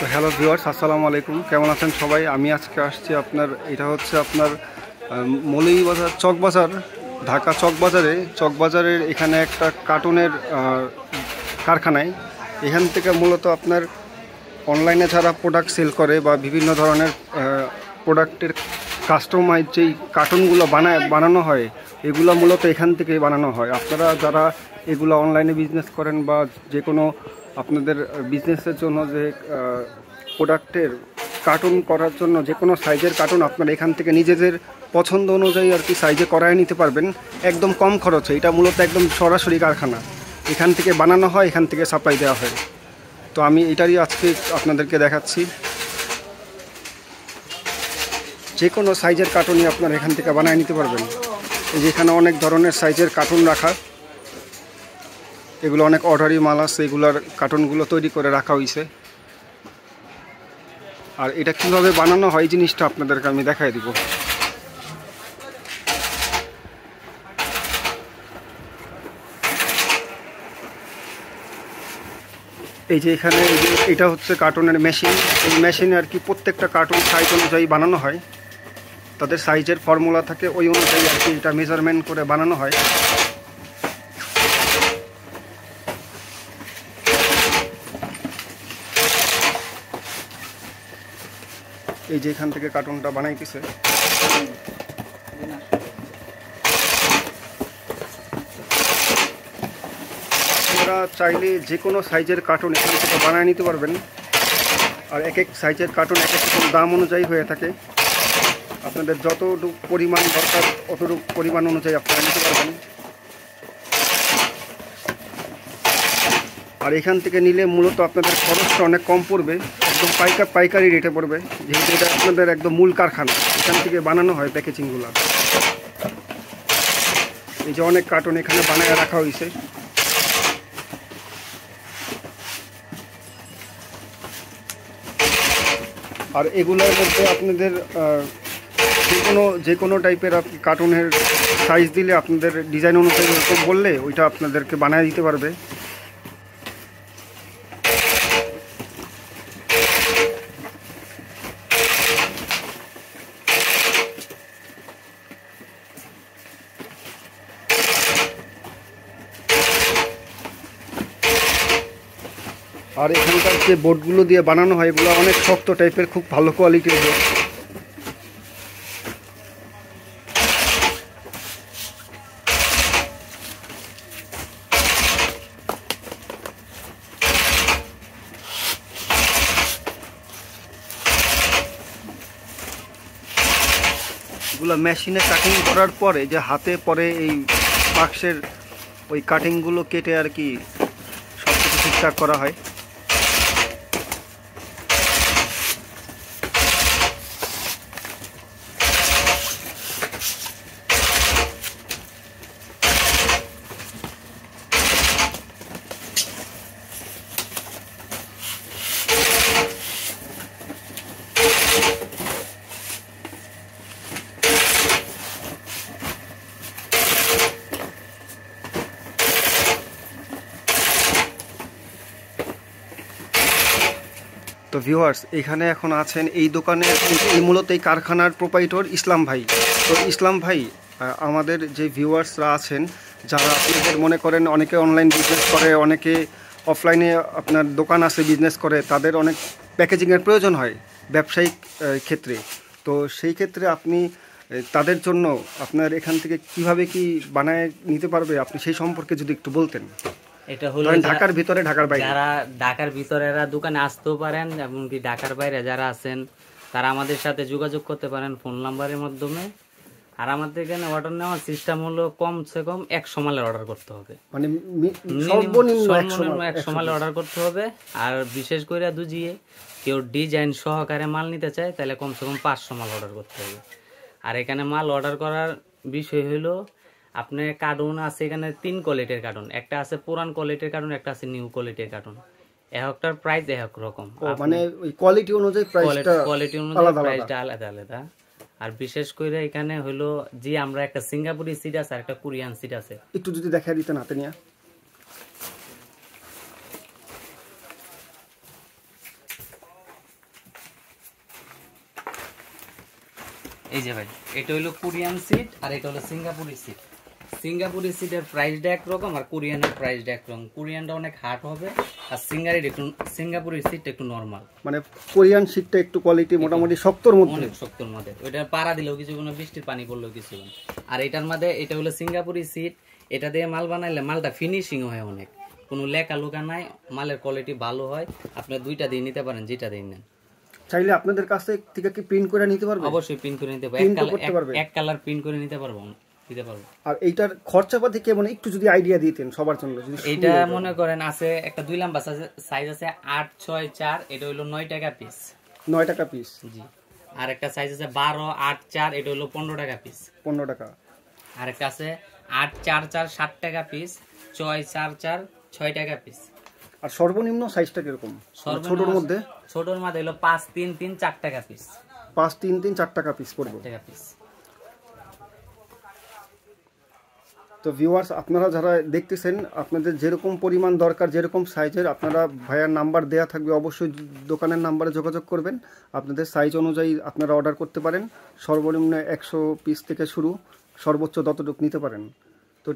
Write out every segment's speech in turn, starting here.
তো hello viewers, আসসালামু আলাইকুম। কেমন আছেন সবাই? আমি আজকে আসছি আপনার, এটা হচ্ছে আপনার মৌলভীবাজার চকবাজার, ঢাকা চকবাজারের এখানে একটা কার্টুনের কারখানায়। এখান থেকে মূলত আপনার অনলাইনে যারা প্রোডাক্ট সেল করে বা বিভিন্ন ধরনের প্রোডাক্টের কাস্টমাইজ যেই কার্টুনগুলো বানানো হয়, এগুলো মূলত এখান থেকেই বানানো হয়। আপনারা যারা এগুলো অনলাইনে বিজনেস করেন বা যে কোনো আপনাদের বিজনেসের জন্য যে প্রোডাক্টের কার্টুন করার জন্য যে কোনো সাইজের কার্টুন আপনারা এখান থেকে নিজেদের পছন্দ অনুযায়ী আর কি সাইজে করায় নিতে পারবেন একদম কম খরচে। এটা মূলত একদম সরাসরি কারখানা, এখান থেকে বানানো হয়, এখান থেকে সাপ্লাই দেওয়া হয়। তো আমি এটারই আজকে আপনাদেরকে দেখাচ্ছি। যে কোনো সাইজের কার্টুনই আপনারা এখান থেকে বানিয়ে নিতে পারবেন। যেখানে অনেক ধরনের সাইজের কার্টুন রাখা, এগুলো অনেক অর্ডারি মাল আছে, এগুলোর কার্টুনগুলো তৈরি করে রাখা হয়েছে। আর এটা কিভাবে বানানো হয় জিনিসটা আপনাদেরকে আমি দেখাই দিব। এই যে এখানে এটা হচ্ছে কার্টুনের মেশিন। এই মেশিনে আর কি প্রত্যেকটা কার্টুন সাইজ অনুযায়ী বানানো হয়, তাদের সাইজের ফর্মুলা থাকে, ওই অনুযায়ী আর কি এটা মেজারমেন্ট করে বানানো হয়। এই যে এখান থেকে কার্টুনটা বানাইতেছে। আপনারা চাইলে যে কোনো সাইজের কার্টুন এখান থেকে বানিয়ে নিতে পারবেন। আর এক এক সাইজের কার্টুন এক এক রকম দাম অনুযায়ী হয়ে থাকে। আপনাদের যতটুকু পরিমাণ দরকার অতটুকু পরিমাণ অনুযায়ী আপনারা নিতে পারবেন। আর এখান থেকে নিলে মূলত আপনাদের খরচটা অনেক কম পড়বে, একদম পাইকারি রেটে পড়বে, যেহেতু এটা আপনাদের একদম মূল কারখানা, এখান থেকে বানানো হয় প্যাকেজিংগুলো। এই যে অনেক কার্টুন এখানে বানায় রাখা হয়েছে। আর এগুলোর মধ্যে আপনাদের যে কোনো টাইপের কার্টুনের সাইজ দিলে আপনাদের ডিজাইন অনুযায়ী এরকম বললে ওইটা আপনাদেরকে বানিয়ে দিতে পারবে। আর এখানকার যে বোর্ডগুলো দিয়ে বানানো হয় এগুলো অনেক শক্ত টাইপের, খুব ভালো কোয়ালিটির বোর্ড। এগুলো মেশিনে কাটিং করার পরে যে হাতে পরে এই বাক্সের ওই কাটিংগুলো কেটে আর কি সব কিছু ঠিকঠাক করা হয়। তো ভিউয়ার্স, এখানে এখন আছেন এই দোকানে, এই মূলত এই কারখানার প্রোপাইটর ইসলাম ভাই। তো ইসলাম ভাই, আমাদের যে ভিউয়ার্সরা আছেন, যারা আপনাদের মনে করেন অনেকে অনলাইন বিজনেস করে, অনেকে অফলাইনে আপনার দোকান আছে বিজনেস করে, তাদের অনেক প্যাকেজিংয়ের প্রয়োজন হয় ব্যবসায়িক ক্ষেত্রে। তো সেই ক্ষেত্রে আপনি তাদের জন্য আপনার এখান থেকে কিভাবে কি বানায় নিতে পারবে, আপনি সেই সম্পর্কে যদি একটু বলতেন। এটা হলো ঢাকার ভিতরে, ঢাকার বাইরে, যারা ঢাকার ভিতরে এরা দোকানে আসতেও পারেন, এমনকি ঢাকার বাইরে যারা আছেন তারা আমাদের সাথে যোগাযোগ করতে পারেন ফোন নাম্বারের মাধ্যমে। আর আমাদের এখানে অর্ডার নেওয়ার সিস্টেম হলো কমসে কম 100 মালের অর্ডার করতে হবে, মানে সর্বনিম্ন 100 মালের অর্ডার করতে হবে। আর বিশেষ করে দুজিয়ে কেউ ডিজাইন সহকারে মাল নিতে চায় তাহলে কমসে কম 500 মাল অর্ডার করতে হবে। আর এখানে মাল অর্ডার করার বিষয় হলো আপনার কার্টুন আছে এখানে 3 কোয়ালিটির কার্টুন, একটা আছে পুরান কোয়ালিটির কার্টুন, একটা আছে নিউ কোয়ালিটির কার্টুন। একটার প্রাইস এক রকম, মানে ওই কোয়ালিটি অনুযায়ী কোয়ালিটি অনুযায়ী প্রাইসটা আলাদা আলাদা। আর বিশেষ করে এখানে হলো যে আমরা একটা সিঙ্গাপুরি সিট আছে আর একটা কোরিয়ান সিট আছে, একটু যদি দেখাই দিতেন হাতে নিয়ে। এই যে ভাই এটা হলো কোরিয়ান সিট আর এটা হলো সিঙ্গাপুরি সিট। সিঙ্গাপুরি সিটের প্রাইসটা একরকম আর কোরিয়ানের প্রাইসটা একরকম। কোরিয়ানটা অনেক হার্ড হবে আর সিঙ্গাপুরি সিটটা একটু নরমাল। মানে কোরিয়ান সিটটা একটু কোয়ালিটি মোটামুটি শক্তর মধ্যে, অনেক শক্তর মধ্যে, ওইটা পাড়া দিলেও কিছু কোনো বৃষ্টির পানি পড়লেও কিছু। আর এটার মধ্যে এটা হলো সিঙ্গাপুরি সিট, এটা দিয়ে মাল বানাইলে মালটা ফিনিশিং হয় অনেক, কোনো লেখা লুকা নাই, মালের কোয়ালিটি ভালো হয়। আপনি দুইটা দিয়ে নিতে পারেন, যেটা দিয়ে নেন। চাইলে আপনাদের কাছ থেকে কি প্রিন্ট করে নিতে পারবে? অবশ্যই প্রিন্ট করে নিতে পারবো, এক কালার প্রিন্ট করে নিতে পারবো, দিতে পারবো। আর এইটার খরচাপাতি কেমন একটু যদি আইডিয়া দিতেন সবার জন্য। এইটা মনে করেন আছে একটা 2 লম্বা সাইজ আছে 8/6/4, এটা হলো 9 টাকা পিস। 9 টাকা পিস, জি। আর একটা সাইজ আছে 12/8/4, এটা হলো 15 টাকা পিস। 15 টাকা। আর একটা আছে 8/4/4 7 টাকা পিস, 6/4/4 6 টাকা পিস। আর সর্বনিম্ন সাইজটা কিরকম? ছোটর মধ্যে হলো 5/3/3 4 টাকা পিস। 5/3/3 4 টাকা পিস পড়বে। টাকা পিস। তো ভিউয়ার্স, আপনারা যারা দেখতেছেন, আপনাদের যেরকম পরিমাণ দরকার, যেরকম সাইজের, আপনারা ভাইয়ার নাম্বার দেয়া থাকবে, অবশ্যই দোকানের নাম্বারে যোগাযোগ করবেন। আপনাদের সাইজ অনুযায়ী আপনারা অর্ডার করতে পারেন। সর্বনিম্ন 100 পিস থেকে শুরু, সর্বোচ্চ যতটুকু নিতে পারেন। তো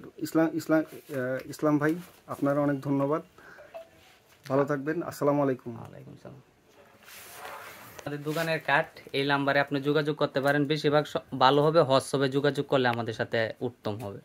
ইসলাম ভাই, আপনারা অনেক ধন্যবাদ, ভালো থাকবেন। আসসালামু আলাইকুম। ওয়ালাইকুম আসসালাম। আমাদের দোকানের কাঠ এই নাম্বারে আপনি যোগাযোগ করতে পারেন, বেশিরভাগ ভালো হবে, হোয়াটসঅ্যাপে যোগাযোগ করলে আমাদের সাথে উত্তম হবে।